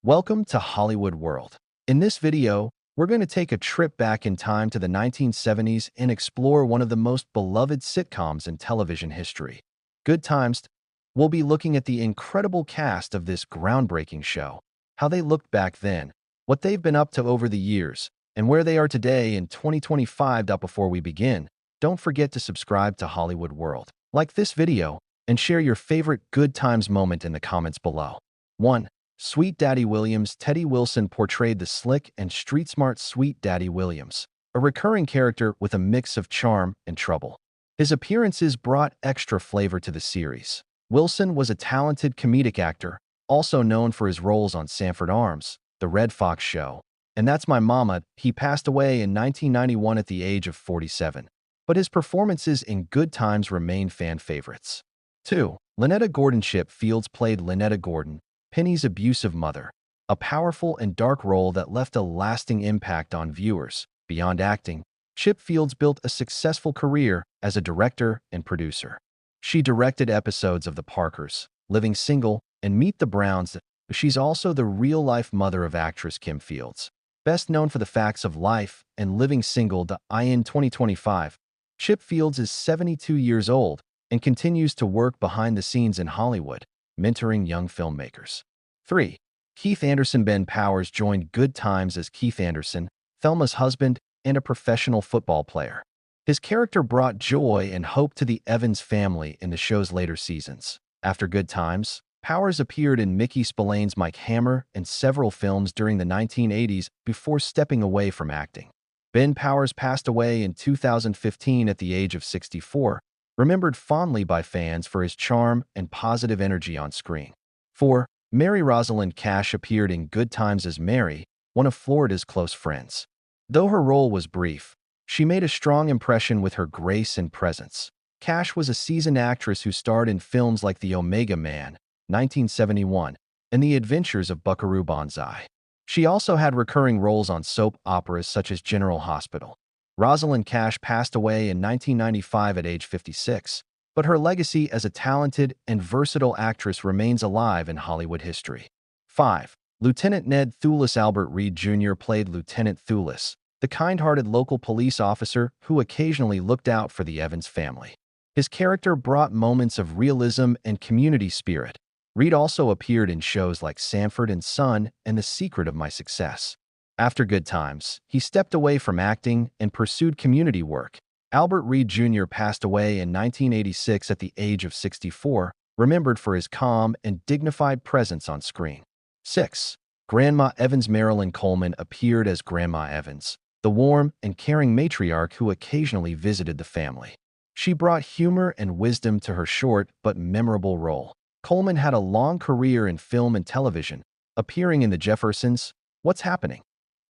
Welcome to Hollywood World. In this video, we're going to take a trip back in time to the 1970s and explore one of the most beloved sitcoms in television history. Good Times. We'll be looking at the incredible cast of this groundbreaking show, how they looked back then, what they've been up to over the years, and where they are today in 2025. Before we begin, don't forget to subscribe to Hollywood World, like this video, and share your favorite Good Times moment in the comments below. 1. Sweet Daddy Williams. Teddy Wilson portrayed the slick and street-smart Sweet Daddy Williams, a recurring character with a mix of charm and trouble. His appearances brought extra flavor to the series. Wilson was a talented comedic actor, also known for his roles on Sanford Arms, The Red Fox Show, and That's My Mama. He passed away in 1991 at the age of 47, but his performances in Good Times remain fan favorites. 2. Lynetta Gordon. Chip Fields played Lynetta Gordon, Penny's abusive mother, a powerful and dark role that left a lasting impact on viewers. Beyond acting, Chip Fields built a successful career as a director and producer. She directed episodes of The Parkers, Living Single, and Meet the Browns. She's also the real-life mother of actress Kim Fields, best known for The Facts of Life and Living Single. In 2025, Chip Fields is 72 years old and continues to work behind the scenes in Hollywood, mentoring young filmmakers. 3. Keith Anderson. Ben Powers joined Good Times as Keith Anderson, Thelma's husband and a professional football player. His character brought joy and hope to the Evans family in the show's later seasons. After Good Times, Powers appeared in Mickey Spillane's Mike Hammer and several films during the 1980s before stepping away from acting. Ben Powers passed away in 2015 at the age of 64, remembered fondly by fans for his charm and positive energy on screen. 4. Mary Rosalind Cash appeared in Good Times as Mary, one of Florida's close friends. Though her role was brief, she made a strong impression with her grace and presence. Cash was a seasoned actress who starred in films like The Omega Man, 1971, and The Adventures of Buckaroo Banzai. She also had recurring roles on soap operas such as General Hospital. Rosalind Cash passed away in 1995 at age 56, but her legacy as a talented and versatile actress remains alive in Hollywood history. 5. Lieutenant Ned Thulis. Albert Reed Jr. played Lieutenant Thulis, the kind-hearted local police officer who occasionally looked out for the Evans family. His character brought moments of realism and community spirit. Reed also appeared in shows like Sanford and Son and The Secret of My Success. After Good Times, he stepped away from acting and pursued community work. Albert Reed Jr. passed away in 1986 at the age of 64, remembered for his calm and dignified presence on screen. 6. Grandma Evans. Marilyn Coleman appeared as Grandma Evans, the warm and caring matriarch who occasionally visited the family. She brought humor and wisdom to her short but memorable role. Coleman had a long career in film and television, appearing in The Jeffersons, What's Happening?,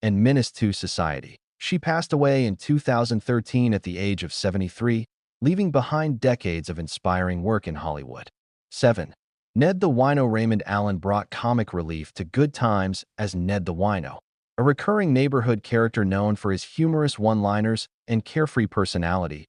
and Menace to Society. She passed away in 2013 at the age of 73, leaving behind decades of inspiring work in Hollywood. 7. Ned the Wino. Raymond Allen brought comic relief to Good Times as Ned the Wino, a recurring neighborhood character known for his humorous one-liners and carefree personality.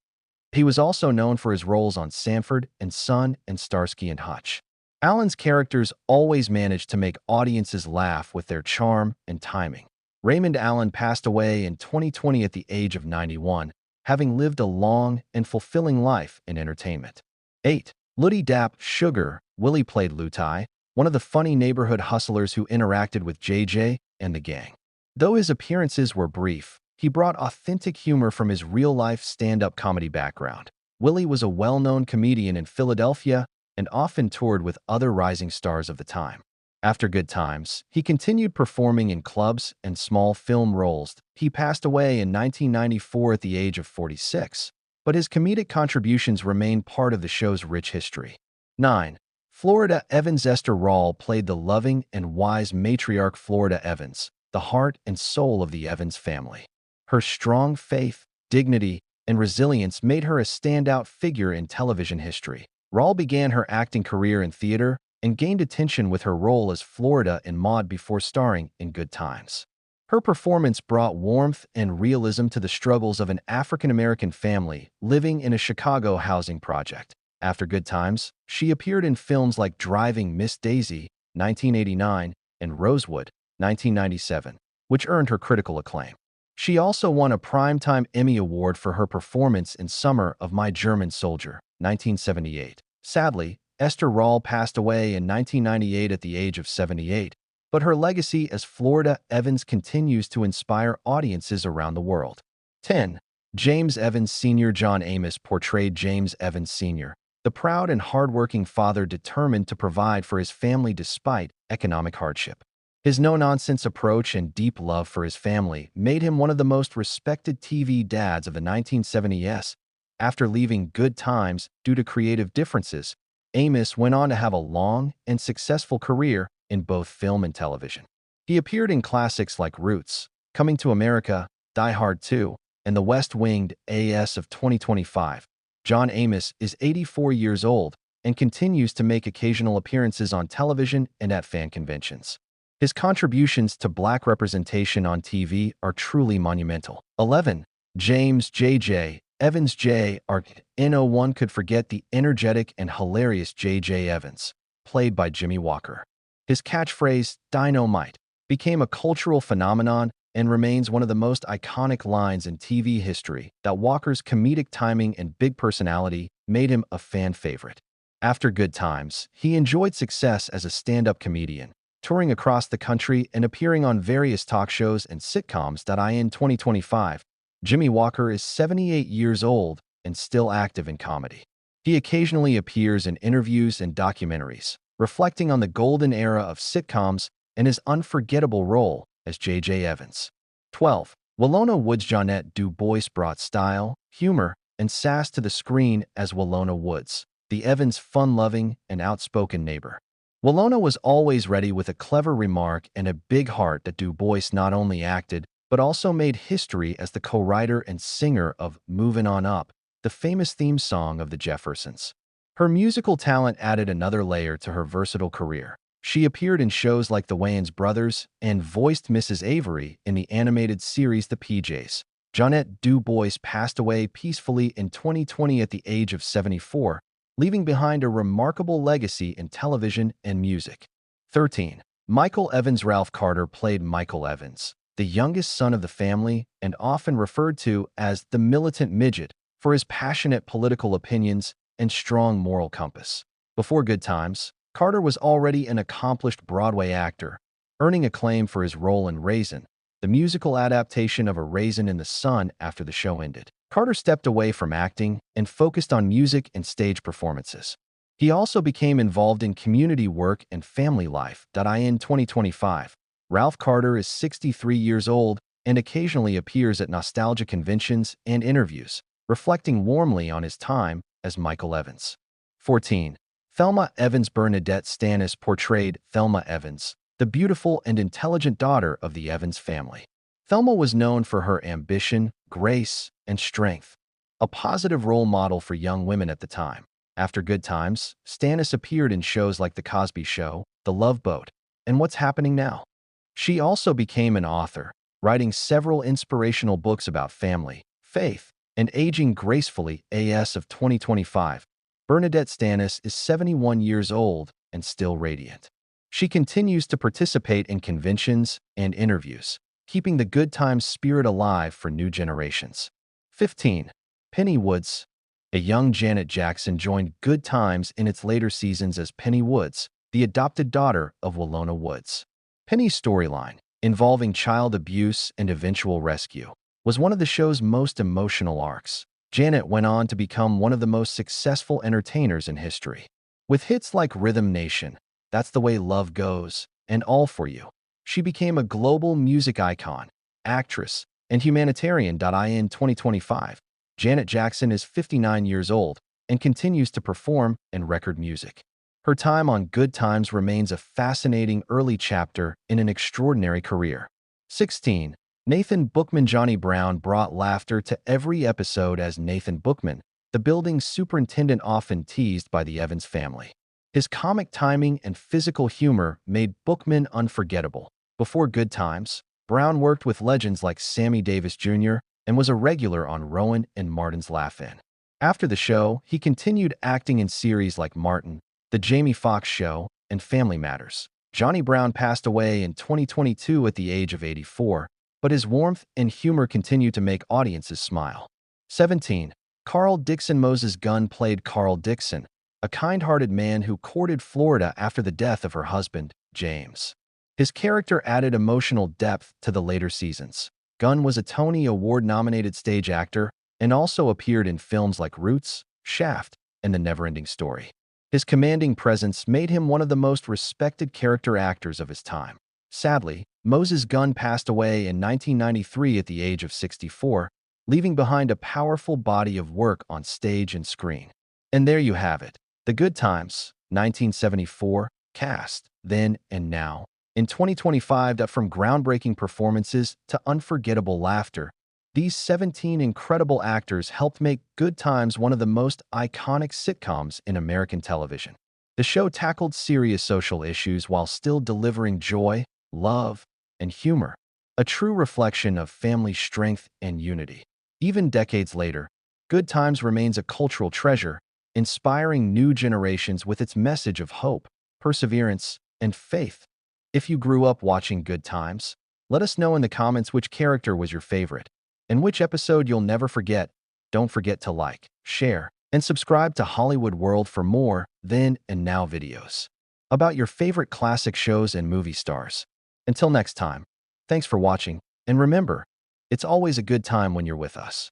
He was also known for his roles on Sanford and Son and Starsky and Hutch. Allen's characters always managed to make audiences laugh with their charm and timing. Raymond Allen passed away in 2020 at the age of 91, having lived a long and fulfilling life in entertainment. 8. Ludie Dapp. Sugar. Willie played Lutai, one of the funny neighborhood hustlers who interacted with JJ and the gang. Though his appearances were brief, he brought authentic humor from his real-life stand-up comedy background. Willie was a well-known comedian in Philadelphia and often toured with other rising stars of the time. After Good Times, he continued performing in clubs and small film roles. He passed away in 1994 at the age of 46, but his comedic contributions remain part of the show's rich history. 9. Florida Evans. Esther Rall played the loving and wise matriarch Florida Evans, the heart and soul of the Evans family. Her strong faith, dignity, and resilience made her a standout figure in television history. Rall began her acting career in theater and gained attention with her role as Florida in Maude before starring in Good Times. Her performance brought warmth and realism to the struggles of an African-American family living in a Chicago housing project. After Good Times, she appeared in films like Driving Miss Daisy, 1989, and Rosewood, 1997, which earned her critical acclaim. She also won a Primetime Emmy Award for her performance in Summer of My German Soldier, 1978. Sadly, Esther Rall passed away in 1998 at the age of 78, but her legacy as Florida Evans continues to inspire audiences around the world. 10. James Evans Sr. John Amos portrayed James Evans Sr., the proud and hardworking father determined to provide for his family despite economic hardship. His no-nonsense approach and deep love for his family made him one of the most respected TV dads of the 1970s. After leaving Good Times due to creative differences, Amos went on to have a long and successful career in both film and television. He appeared in classics like Roots, Coming to America, Die Hard 2, and The West Wing as of 2025. John Amos is 84 years old and continues to make occasional appearances on television and at fan conventions. His contributions to Black representation on TV are truly monumental. 11. James J.J. Evans Jr. No one could forget the energetic and hilarious J.J. Evans, played by Jimmie Walker. His catchphrase, "Dynamite," became a cultural phenomenon and remains one of the most iconic lines in TV history. That Walker's comedic timing and big personality made him a fan favorite. After Good Times, he enjoyed success as a stand-up comedian, touring across the country and appearing on various talk shows and sitcoms. In 2025, Jimmie Walker is 78 years old and still active in comedy. He occasionally appears in interviews and documentaries, reflecting on the golden era of sitcoms and his unforgettable role as J.J. Evans. 12. Willona Woods Jeanette Du Bois brought style, humor, and sass to the screen as Willona Woods, the Evans' fun-loving and outspoken neighbor. Willona was always ready with a clever remark and a big heart. That Du Bois not only acted, but also made history as the co-writer and singer of Movin' On Up, the famous theme song of the Jeffersons. Her musical talent added another layer to her versatile career. She appeared in shows like The Wayans Brothers and voiced Mrs. Avery in the animated series The PJs. Jeanette Du Bois passed away peacefully in 2020 at the age of 74, leaving behind a remarkable legacy in television and music. 13. Michael Evans Ralph Carter played Michael Evans, the youngest son of the family and often referred to as the militant midget for his passionate political opinions and strong moral compass. Before Good Times, Carter was already an accomplished Broadway actor, earning acclaim for his role in Raisin, the musical adaptation of A Raisin in the Sun. After the show ended, Carter stepped away from acting and focused on music and stage performances. He also became involved in community work and family life. In 2025, Ralph Carter is 63 years old and occasionally appears at nostalgia conventions and interviews, reflecting warmly on his time as Michael Evans. 14. Thelma Evans Bernadette Stanis portrayed Thelma Evans, the beautiful and intelligent daughter of the Evans family. Thelma was known for her ambition, grace, and strength, a positive role model for young women at the time. After Good Times, Stanis appeared in shows like The Cosby Show, The Love Boat, and What's Happening Now. She also became an author, writing several inspirational books about family, faith, and aging gracefully. As of 2025, Bernadette Stanis is 71 years old and still radiant. She continues to participate in conventions and interviews, keeping the Good Times spirit alive for new generations. 15. Penny Woods. A young Janet Jackson joined Good Times in its later seasons as Penny Woods, the adopted daughter of Willona Woods. Penny's storyline, involving child abuse and eventual rescue, was one of the show's most emotional arcs. Janet went on to become one of the most successful entertainers in history. With hits like Rhythm Nation, That's the Way Love Goes, and All For You, she became a global music icon, actress, and humanitarian. In 2025, Janet Jackson is 59 years old and continues to perform and record music. Her time on Good Times remains a fascinating early chapter in an extraordinary career. 16. Nathan Bookman. Johnny Brown brought laughter to every episode as Nathan Bookman, the building's superintendent often teased by the Evans family. His comic timing and physical humor made Bookman unforgettable. Before Good Times, Brown worked with legends like Sammy Davis Jr. and was a regular on Rowan and Martin's Laugh-In. After the show, he continued acting in series like Martin, The Jamie Foxx Show, and Family Matters. Johnny Brown passed away in 2022 at the age of 84, but his warmth and humor continue to make audiences smile. 17. Carl Dixon. Moses Gunn played Carl Dixon, a kind-hearted man who courted Florida after the death of her husband, James. His character added emotional depth to the later seasons. Gunn was a Tony Award-nominated stage actor and also appeared in films like Roots, Shaft, and The Neverending Story. His commanding presence made him one of the most respected character actors of his time. Sadly, Moses Gunn passed away in 1993 at the age of 64, leaving behind a powerful body of work on stage and screen. And there you have it, The Good Times, 1974, cast, then and now. In 2025, from groundbreaking performances to unforgettable laughter, these 17 incredible actors helped make Good Times one of the most iconic sitcoms in American television. The show tackled serious social issues while still delivering joy, love, and humor, a true reflection of family strength and unity. Even decades later, Good Times remains a cultural treasure, inspiring new generations with its message of hope, perseverance, and faith. If you grew up watching Good Times, let us know in the comments which character was your favorite and which episode you'll never forget. Don't forget to like, share, and subscribe to Hollywood World for more then and now videos about your favorite classic shows and movie stars. Until next time, thanks for watching, and remember, it's always a good time when you're with us.